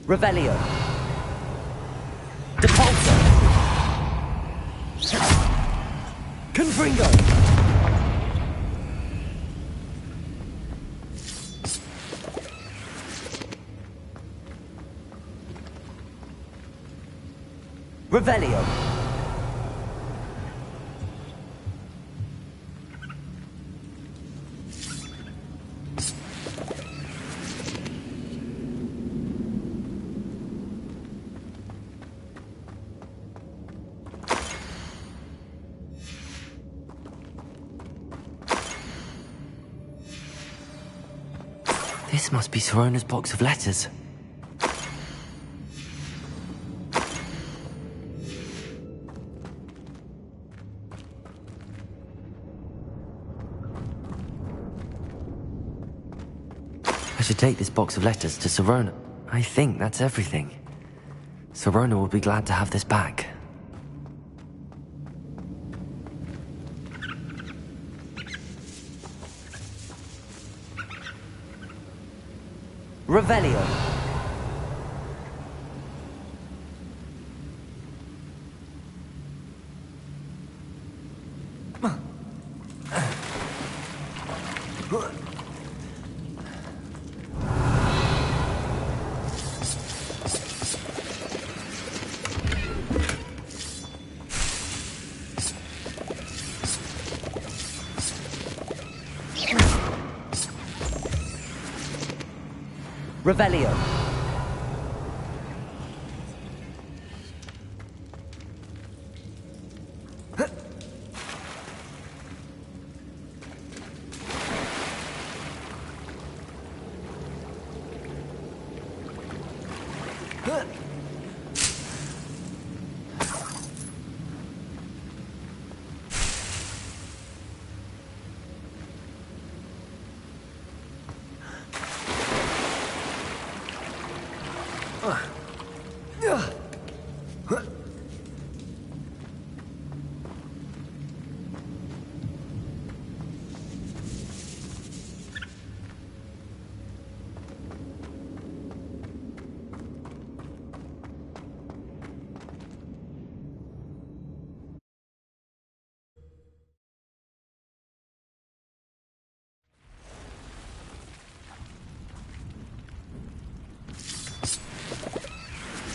Revelio. Depulso. Confringo. Revelio. This must be Sorona's box of letters. I should take this box of letters to Sirona. I think that's everything. Sirona will be glad to have this back. Revelio. Revelio.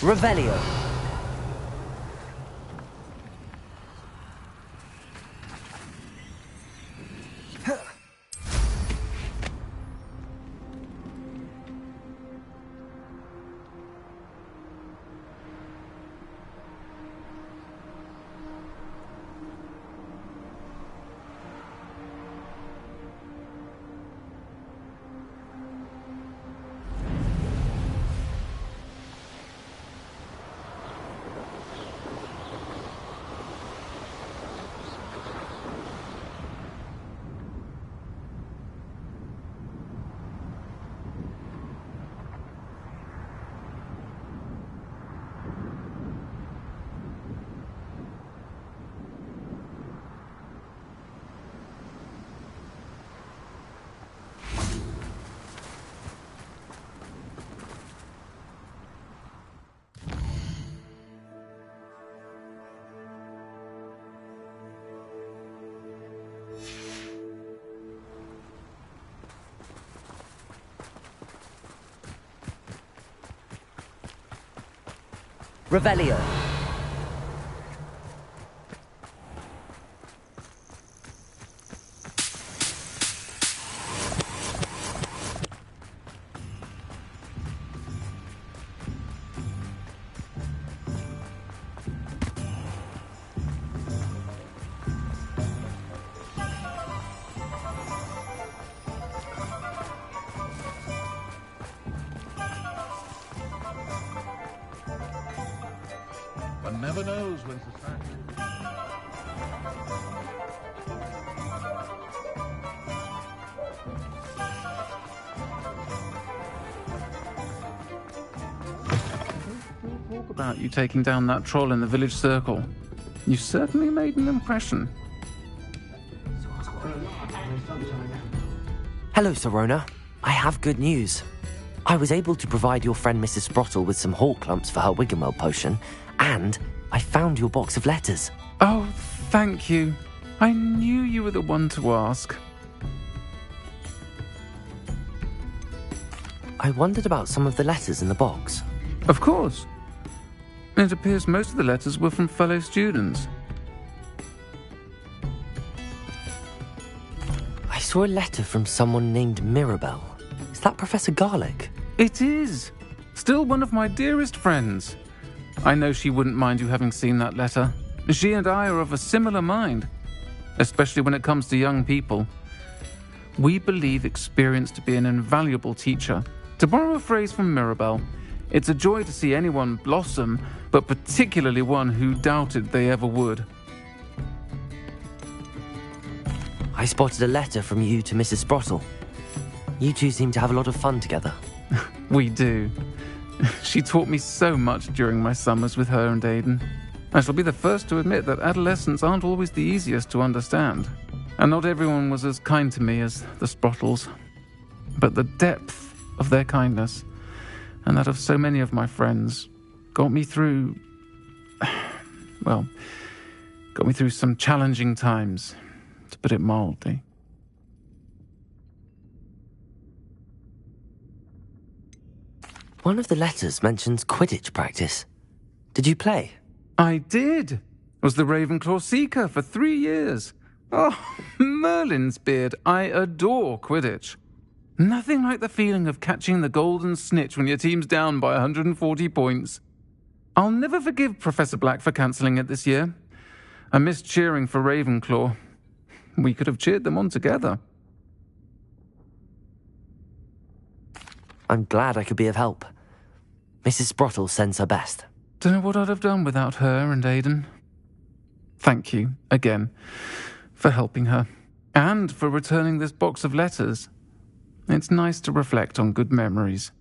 Revelio. Revelio. One never knows when society... Talk about you taking down that troll in the village circle. You certainly made an impression. Hello, Sirona. I have good news. I was able to provide your friend Mrs. Sprottle with some hawk clumps for her Wiggenweld potion, and I found your box of letters. Oh, thank you. I knew you were the one to ask. I wondered about some of the letters in the box. Of course. It appears most of the letters were from fellow students. I saw a letter from someone named Mirabelle. Is that Professor Garlick? It is. Still one of my dearest friends. I know she wouldn't mind you having seen that letter. She and I are of a similar mind, especially when it comes to young people. We believe experience to be an invaluable teacher. To borrow a phrase from Mirabelle, it's a joy to see anyone blossom, but particularly one who doubted they ever would. I spotted a letter from you to Mrs. Sprottle. You two seem to have a lot of fun together. We do. She taught me so much during my summers with her and Aidan. I shall be the first to admit that adolescents aren't always the easiest to understand. And not everyone was as kind to me as the Sprottles. But the depth of their kindness, and that of so many of my friends, got me through some challenging times, to put it mildly. One of the letters mentions Quidditch practice. Did you play? I did. Was the Ravenclaw Seeker for 3 years. Oh, Merlin's beard, I adore Quidditch. Nothing like the feeling of catching the golden snitch when your team's down by 140 points. I'll never forgive Professor Black for cancelling it this year. I missed cheering for Ravenclaw. We could have cheered them on together. I'm glad I could be of help. Mrs. Sprottle sends her best. Don't know what I'd have done without her and Aidan. Thank you, again, for helping her, and for returning this box of letters. It's nice to reflect on good memories.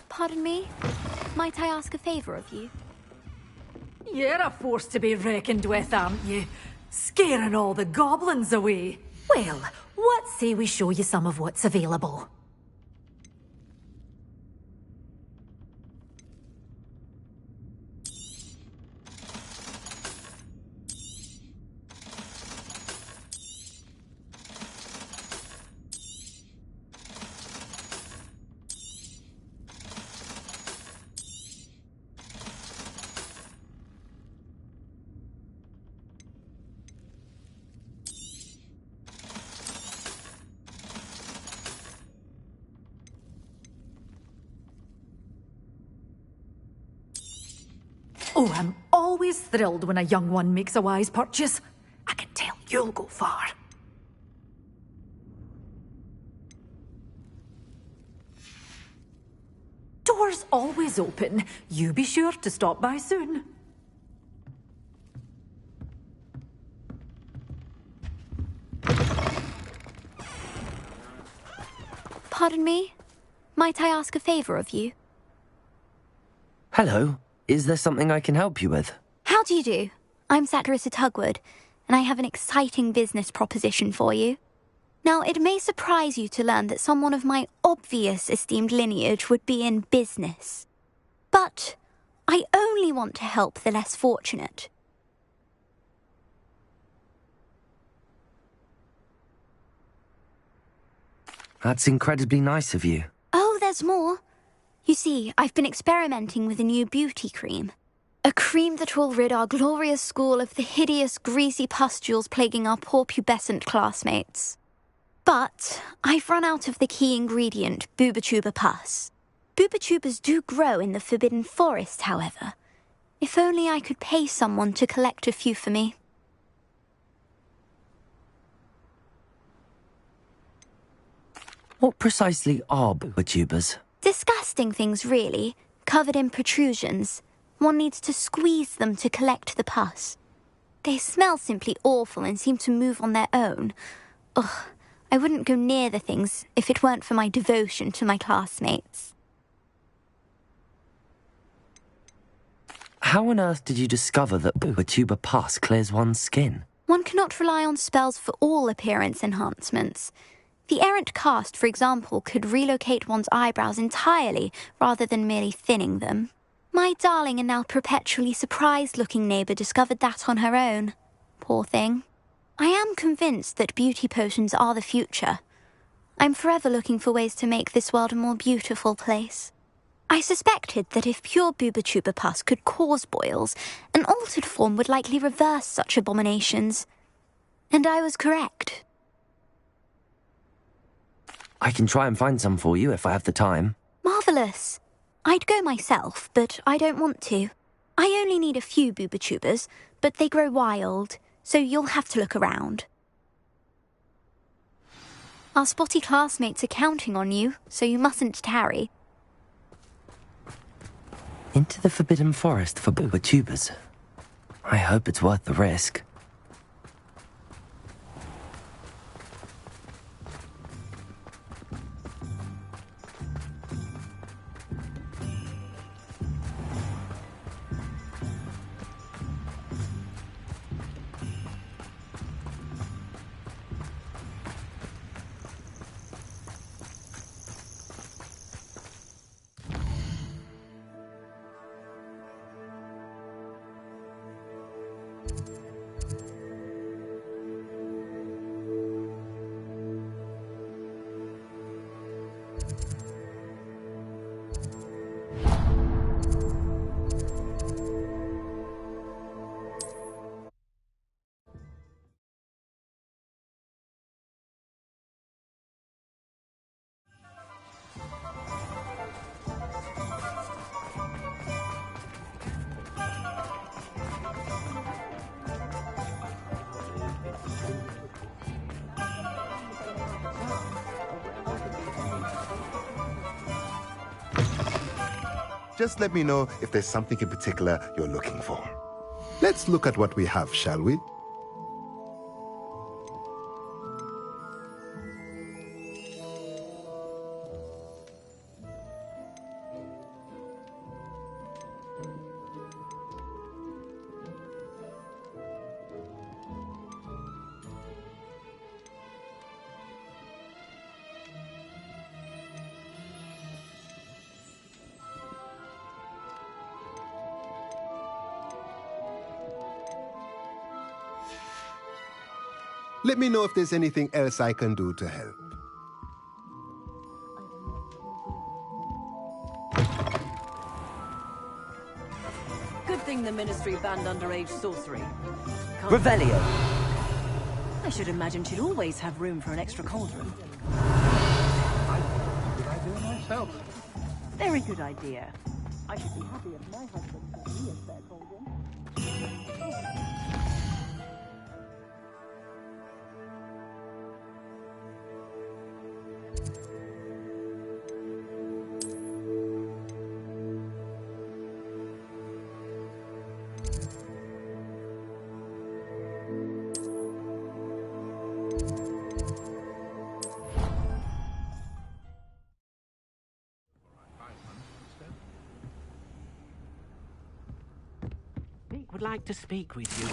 Pardon me? Might I ask a favour of you? You're a force to be reckoned with, aren't you? Scaring all the goblins away. Well, what say we show you some of what's available? Oh, I'm always thrilled when a young one makes a wise purchase. I can tell you'll go far. Doors always open. You be sure to stop by soon. Pardon me? Might I ask a favour of you? Hello. Is there something I can help you with? How do you do? I'm Saccharissa Tugwood, and I have an exciting business proposition for you. Now, it may surprise you to learn that someone of my obvious esteemed lineage would be in business. But I only want to help the less fortunate. That's incredibly nice of you. Oh, there's more. You see, I've been experimenting with a new beauty cream. A cream that will rid our glorious school of the hideous, greasy pustules plaguing our poor pubescent classmates. But I've run out of the key ingredient, Booba-Tuba pus. Booba-Tubas do grow in the Forbidden Forest, however. If only I could pay someone to collect a few for me. What precisely are Booba-Tubas? Disgusting things, really, covered in protrusions. One needs to squeeze them to collect the pus. They smell simply awful and seem to move on their own. Ugh, I wouldn't go near the things if it weren't for my devotion to my classmates. How on earth did you discover that Booba-Tuba pus clears one's skin? One cannot rely on spells for all appearance enhancements. The errant cast, for example, could relocate one's eyebrows entirely rather than merely thinning them. My darling and now perpetually surprised-looking neighbour discovered that on her own. Poor thing. I am convinced that beauty potions are the future. I'm forever looking for ways to make this world a more beautiful place. I suspected that if pure Booba-Tuba pus could cause boils, an altered form would likely reverse such abominations. And I was correct. I can try and find some for you if I have the time. Marvellous. I'd go myself, but I don't want to. I only need a few Booba-Tubas, but they grow wild, so you'll have to look around. Our spotty classmates are counting on you, so you mustn't tarry. Into the Forbidden Forest for Booba-Tubas. I hope it's worth the risk. Just let me know if there's something in particular you're looking for. Let's look at what we have, shall we? Let me know if there's anything else I can do to help. Good thing the Ministry banned underage sorcery. Revelio! I should imagine she'd always have room for an extra cauldron. Good idea myself. Very good idea. I should be happy if my husband got me a spare cauldron. Would like to speak with you.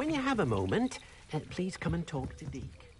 When you have a moment, please come and talk to Deke.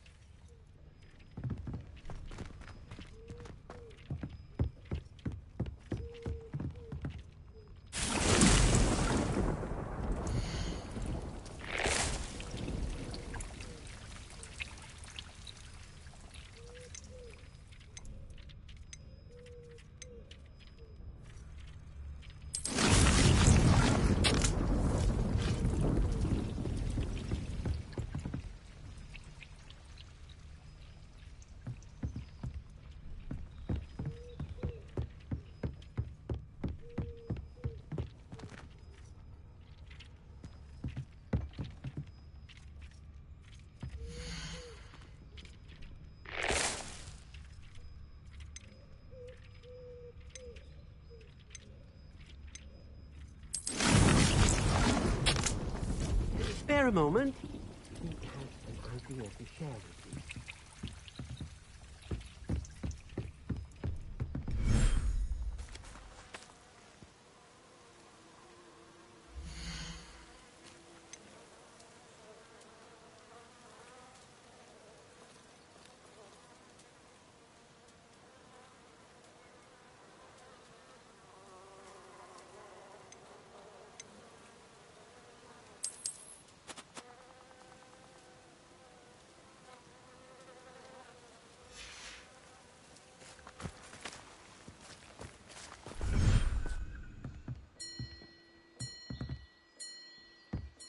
Spare a moment. He has an idea to share with you.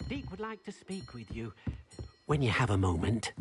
Deke would like to speak with you when you have a moment.